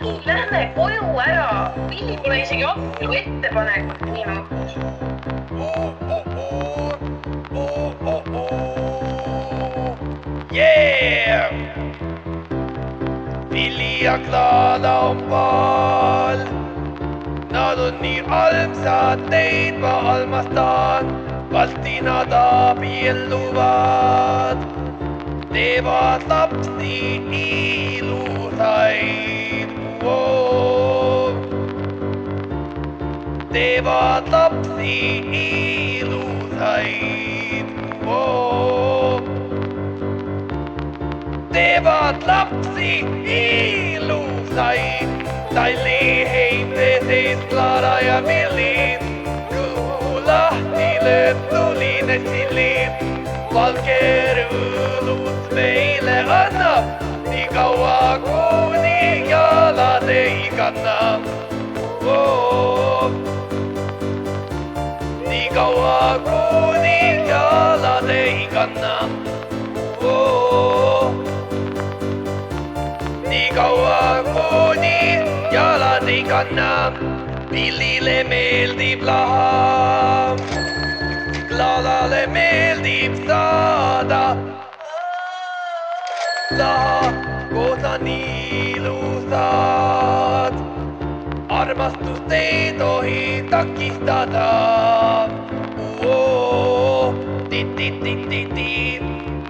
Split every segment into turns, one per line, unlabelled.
nii, lähme koju ära. Villi pole isegi abielu ettepanekut minu.
Yeah! Villi ja Klaada on paal. Nad on nii armsad, neid ma armastan. Varsti nad abielluvad. Teevad lapsi ilusaid. Teevad lapsi ilusaid. Teevad lapsi ilusaid. Talli heite sees Klaara ja Villi. Kõhu lahti lööb tuline silin. Valge rõõlus meile annab, nii kaua kuni jalad ei kanna. Nii kaua kuni jalad ei kanna. Nii kaua kuni jalad ei kanna. Villile meeldib laha. Klaadale meeldib saada. Laha koos on ilusad. Armastust ei tohi takistada.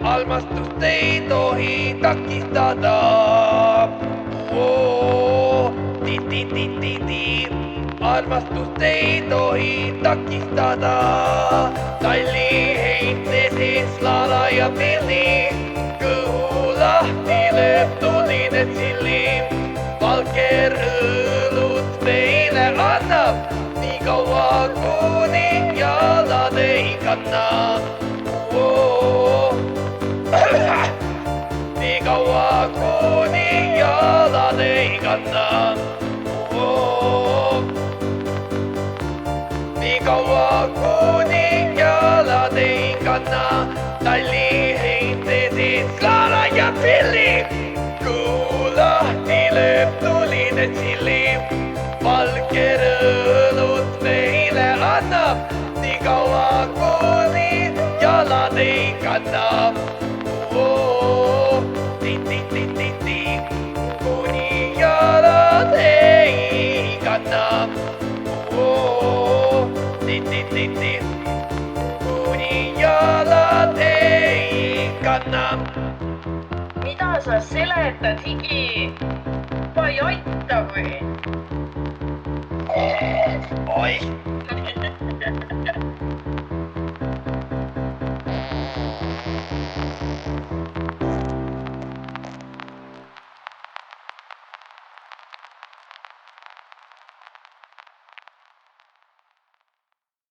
Armastust ei tohi takistada. Armastust ei tohi takistada. Talli heite sees Klaara ja Villi. Kõhu lahti lööb tuline sillim. Valge rõõlus meile annab, nii kaua kuni jalad ei kanna. Nii kaua kuni jalad ei kanna. Nii kaua kuni jalad ei kanna. Talli heite sees Klaara ja Villi. Kõhu lahti lööb tuline sillim. Valge rõõlus meile annab, nii kaua kuni jalad ei kanna. Kuni jalad ei kanna. Kuni jalad ei kanna.
Mida sa seletad, higi? Ma ei aita või?
Oi!